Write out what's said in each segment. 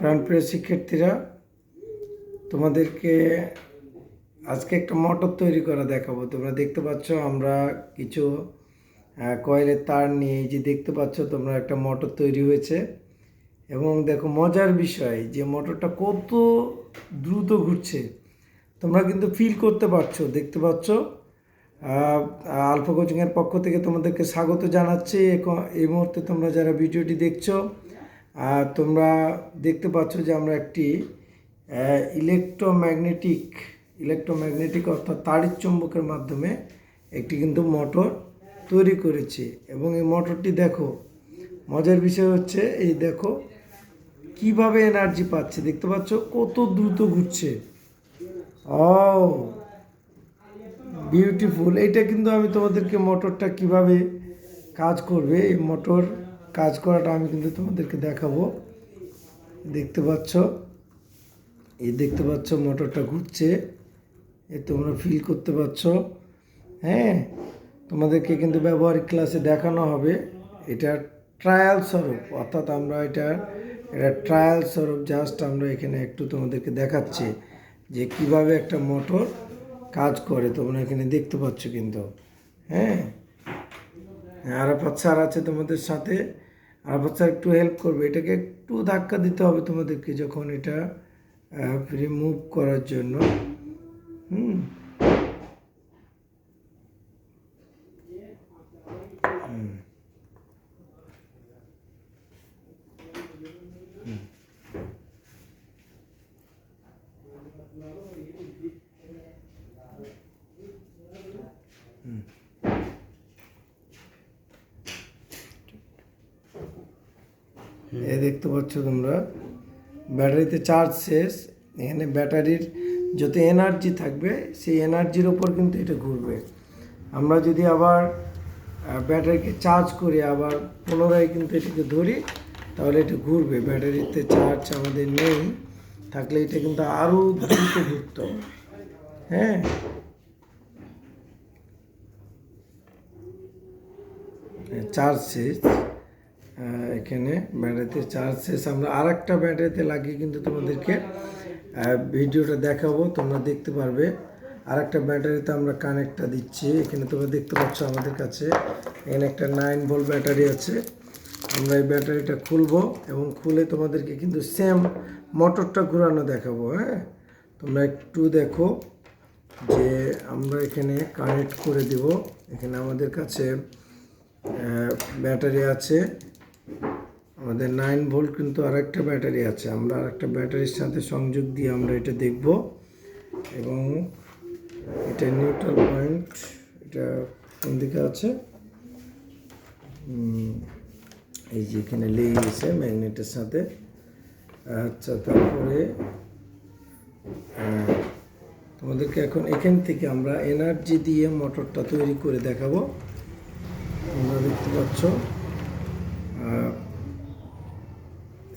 প্রাণপ্রিয় শিক্ষার্থীরা, তোমাদেরকে আজকে একটা মোটর তৈরি করা দেখাবো। তোমরা দেখতে পাচ্ছ আমরা কিছু কয়েলের তার নিয়ে যে দেখতে পাচ্ছ তোমরা একটা মোটর তৈরি হয়েছে। এবং দেখো মজার বিষয় যে মোটরটা কত দ্রুত ঘুরছে, তোমরা কিন্তু ফিল করতে পারছো, দেখতে পাচ্ছ। আলফা কোচিংয়ের পক্ষ থেকে তোমাদেরকে স্বাগত জানাচ্ছি। এই মুহূর্তে তোমরা যারা ভিডিওটি দেখছো, তোমরা দেখতে পাচ্ছ যে আমরা একটি ইলেকট্রোম্যাগনেটিক অর্থাৎ তাড়িৎ চুম্বকের মাধ্যমে একটি কিন্তু মোটর তৈরি করেছি। এবং এই মোটরটি দেখো, মজার বিষয় হচ্ছে এই দেখো কিভাবে এনার্জি পাচ্ছে, দেখতে পাচ্ছ কত দ্রুত ঘুরছে। বিউটিফুল। এইটা কিন্তু আমি তোমাদেরকে মোটরটা কিভাবে কাজ করবে, এই মোটর কাজ করাটা আমি কিন্তু তোমাদেরকে দেখাবো। দেখতে পাচ্ছ মোটরটা ঘুরছে, তোমরা ফিল করতে পারছো। হ্যাঁ, তোমাদেরকে কিন্তু ব্যবহারিক ক্লাসে দেখানো হবে। এটা ট্রায়াল স্বরূপ, অর্থাৎ আমরা এটা ট্রায়াল স্বরূপ জাস্ট আমরা এখানে একটু তোমাদেরকে দেখাচ্ছি যে কিভাবে একটা মোটর কাজ করে। তোমরা এখানে দেখতে পাচ্ছ কিন্তু। হ্যাঁ, আরাফাত স্যার আছে তোমাদের সাথে, আরাফাত স্যার একটু হেল্প করবে। এটাকে একটু ধাক্কা দিতে হবে তোমাদেরকে যখন এটা রিমুভ করার জন্য। দেখতে পাচ্ছ তোমরা ব্যাটারিতে চার্জ শেষ। এখানে ব্যাটারির যত এনার্জি থাকবে সেই এনার্জির ওপর কিন্তু এটা ঘুরবে। আমরা যদি আবার ব্যাটারিকে চার্জ করি, আবার পুনরায় কিন্তু এটাকে ধরি, তাহলে এটা ঘুরবে। ব্যাটারিতে চার্জ আমাদের নেই থাকলে এটা কিন্তু আরও দ্রুত ঘুরত। হ্যাঁ, চার্জ শেষ। এখানে ব্যাটারিতে চার্জ শেষ। আমরা আর একটা ব্যাটারিতে লাগিয়ে কিন্তু তোমাদেরকে ভিডিওটা দেখাবো, তোমরা দেখতে পারবে। আর একটা ব্যাটারিতে আমরা কানেক্টটা দিচ্ছি। এখানে তোমরা দেখতে পাচ্ছ আমাদের কাছে এখানে একটা 9 ভোল্ট ব্যাটারি আছে। আমরা এই ব্যাটারিটা খুলবো এবং খুলে তোমাদেরকে কিন্তু সেম মোটরটা ঘোরানো দেখাবো। হ্যাঁ, তোমরা একটু দেখো যে আমরা এখানে কানেক্ট করে দেব। এখানে আমাদের কাছে ব্যাটারি আছে, আমাদের 9 ভোল্ট কিন্তু আরেকটা ব্যাটারি আছে। আমরা আরেকটা ব্যাটারির সাথে সংযোগ দিয়ে আমরা এটা দেখব। এবং এটা নিউট্রাল পয়েন্ট, এটা কোন দিকে আছে, এই যে এখানে লেগে গেছে ম্যাগনেটের সাথে। আচ্ছা, তারপরে তোমাদেরকে এখন এখান থেকে আমরা এনার্জি দিয়ে মোটরটা তৈরি করে দেখাবো। তোমরা দেখতে পাচ্ছ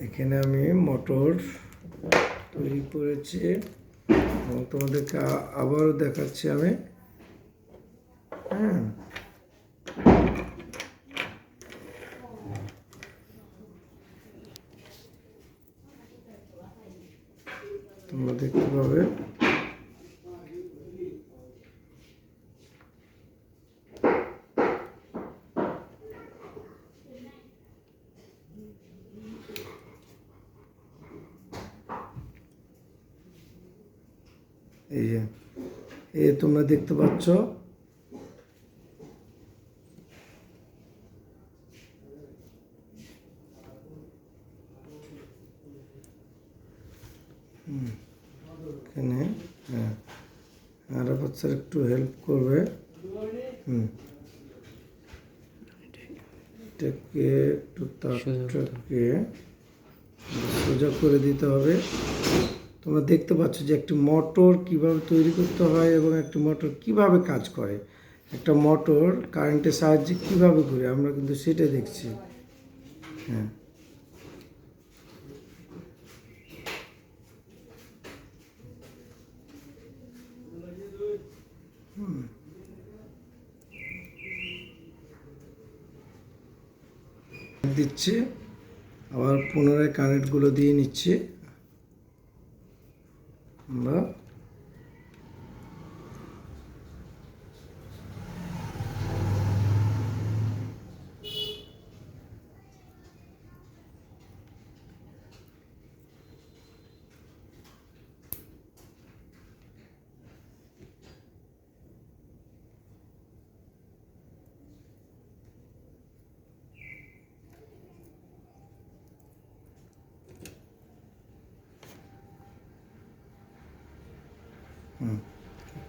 এখানে আমি মোটর তৈরি করেছি এবং তোমাদেরকে আবারও দেখাচ্ছি আমি। হ্যাঁ, তোমরা দেখতে পাবে। এই যে তোমরা দেখতে পাচ্ছ এখানে। হ্যাঁ, আর বাচ্চার একটু হেল্প করবে। এটাকে একটু তারটাকে সোজা করে দিতে হবে। তোমরা দেখতে পাচ্ছ যে একটি মোটর কিভাবে তৈরি করতে হয় এবং একটি মোটর কিভাবে কাজ করে, একটা মোটর কারেন্টের সাহায্যে কিভাবে ঘুরে, আমরা কিন্তু সেটা দেখছি। হ্যাঁ, দিচ্ছি, আবার পুনরায় কানেক্টগুলো দিয়ে নিচ্ছি।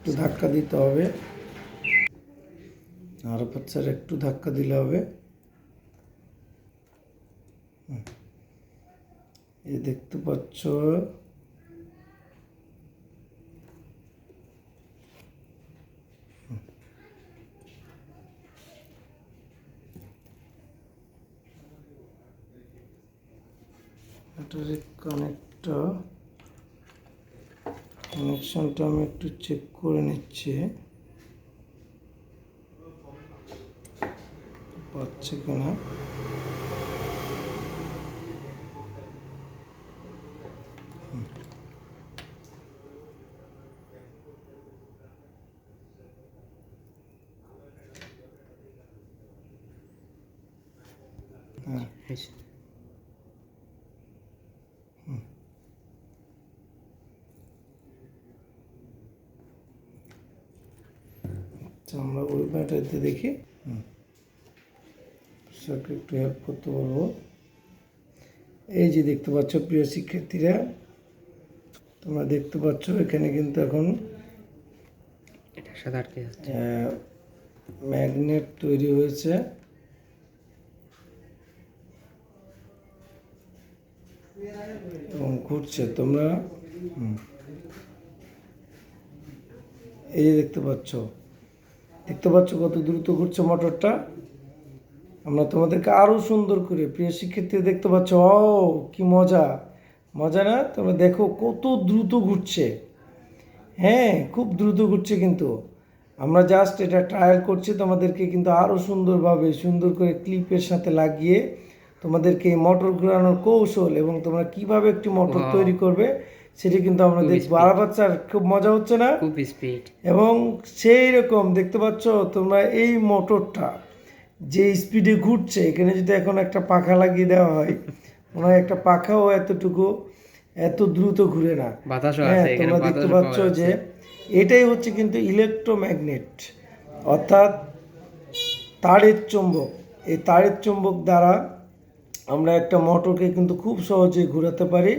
একটু ধাক্কা দিতে হবে, আরো স্যার একটু ধাক্কা দিলে হবে। এই দেখতে পাচ্ছ ব্যাটারি কানেকশনটা আমি একটু চেক করে নিচ্ছি পাচ্ছে কিনা। আমরা ওই ব্যাটারিতে দেখি, স্যারকে একটু হেল্প করতে বলবো। এই যে দেখতে পাচ্ছ প্রিয় শিক্ষার্থীরা, তোমরা দেখতে পাচ্ছ এখানে কিন্তু এখন ম্যাগনেট তৈরি হয়েছে এবং ঘুরছে। তোমরা এই যে দেখতে পাচ্ছ কত দ্রুত ঘুরছে মোটরটা। আমরা তোমাদেরকে আরো সুন্দর করে প্রিয় শিক্ষার্থী দেখতে পাচ্ছ, ও কি মজা না? তোমরা দেখো কত দ্রুত ঘুরছে। হ্যাঁ, খুব দ্রুত ঘুরছে। কিন্তু আমরা জাস্ট এটা ট্রায়াল করছি, তোমাদেরকে কিন্তু আরো সুন্দর করে ক্লিপের সাথে লাগিয়ে তোমাদেরকে এই মোটর ঘোরানোর কৌশল এবং তোমরা কিভাবে একটি মোটর তৈরি করবে সেটি কিন্তু আমরা দেখবো। আর বাচ্চার খুব মজা হচ্ছে না? খুব স্পিড। এবং সেই রকম দেখতে পাচ্ছ তোমরা এই মোটরটা যে স্পিডে ঘুরছে, এখানে যদি এখন একটা পাখা লাগিয়ে দেওয়া হয়, মনে হয় একটা পাখাও এত দ্রুত ঘুরে না। হ্যাঁ, তোমরা দেখতে পাচ্ছ যে এটাই হচ্ছে কিন্তু ইলেকট্রোম্যাগনেট, অর্থাৎ তারের চুম্বক। এই তারের চুম্বক দ্বারা আমরা একটা মোটরকে কিন্তু খুব সহজেই ঘোরাতে পারি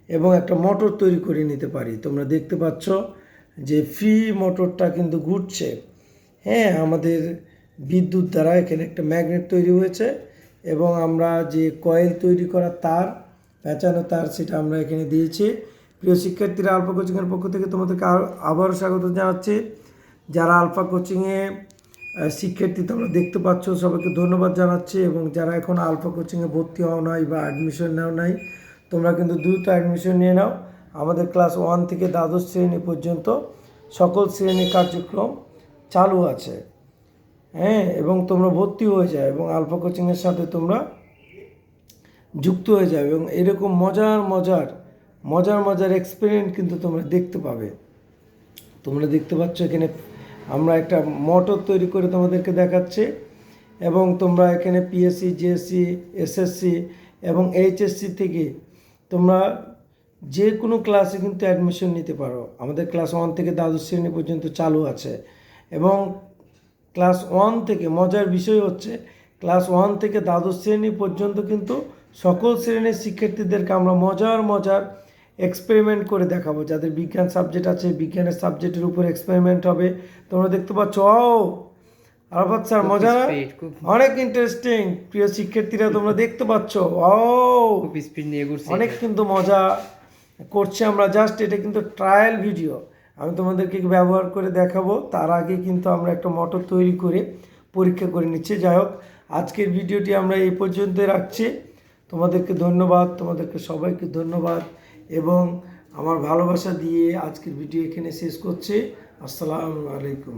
এবং একটা মোটর তৈরি করে নিতে পারি। তোমরা দেখতে পাচ্ছ যে ফ্রি মোটরটা কিন্তু ঘুরছে। হ্যাঁ, আমাদের বিদ্যুৎ দ্বারা এখানে একটা ম্যাগনেট তৈরি হয়েছে এবং আমরা যে কয়েল তৈরি করা তার, পেঁচানো তার, সেটা আমরা এখানে দিয়েছি। প্রিয় শিক্ষার্থীরা, আলফা কোচিংয়ের পক্ষ থেকে তোমাদেরকে আবারও স্বাগত জানাচ্ছি। যারা আলফা কোচিংয়ে শিক্ষার্থী তোমরা দেখতে পাচ্ছ, সবাইকে ধন্যবাদ জানাচ্ছি। এবং যারা এখন আলফা কোচিংয়ে ভর্তি হও নাই বা অ্যাডমিশন নেও নাই, তোমরা কিন্তু দ্রুত অ্যাডমিশন নিয়ে নাও। আমাদের ক্লাস 1 থেকে দ্বাদশ শ্রেণী পর্যন্ত সকল শ্রেণীর কার্যক্রম চালু আছে। হ্যাঁ, এবং তোমরা ভর্তি হয়ে যাও এবং আলফা কোচিংয়ের সাথে তোমরা যুক্ত হয়ে যাবে এবং এরকম মজার এক্সপেরিমেন্ট কিন্তু তোমরা দেখতে পাবে। তোমরা দেখতে পাচ্ছ এখানে আমরা একটা মোটর তৈরি করে তোমাদেরকে দেখাচ্ছি এবং তোমরা এখানে পিএসসি, জিএসসি, এসএসসি এবং এইচএসসি থেকে তোমরা যে কোনো ক্লাসে কিন্তু অ্যাডমিশন নিতে পারো। আমাদের ক্লাস 1 থেকে দ্বাদশ শ্রেণী পর্যন্ত চালু আছে এবং ক্লাস 1 থেকে মজার বিষয় হচ্ছে ক্লাস 1 থেকে দ্বাদশ শ্রেণী পর্যন্ত কিন্তু সকল শ্রেণীর শিক্ষার্থীদেরকে আমরা মজার এক্সপেরিমেন্ট করে দেখাবো। যাদের বিজ্ঞান সাবজেক্ট আছে, বিজ্ঞানের সাবজেক্টের উপর এক্সপেরিমেন্ট হবে। তোমরা দেখতে পাচ্ছ, আরফাত স্যার মজা না? অনেক ইন্টারেস্টিং। প্রিয় শিক্ষার্থীরা, তোমরা দেখতে পাচ্ছ অনেক কিন্তু মজা করছে আমরা। জাস্ট এটা কিন্তু ট্রায়াল ভিডিও, আমি তোমাদেরকে ব্যবহার করে দেখাবো। তার আগে কিন্তু আমরা একটা মোটর তৈরি করে পরীক্ষা করে নিচ্ছি। যাই হোক, আজকের ভিডিওটি আমরা এই পর্যন্ত রাখছি। তোমাদেরকে ধন্যবাদ, তোমাদেরকে সবাইকে ধন্যবাদ এবং আমার ভালোবাসা দিয়ে আজকের ভিডিও এখানে শেষ করছি। আসসালামু আলাইকুম।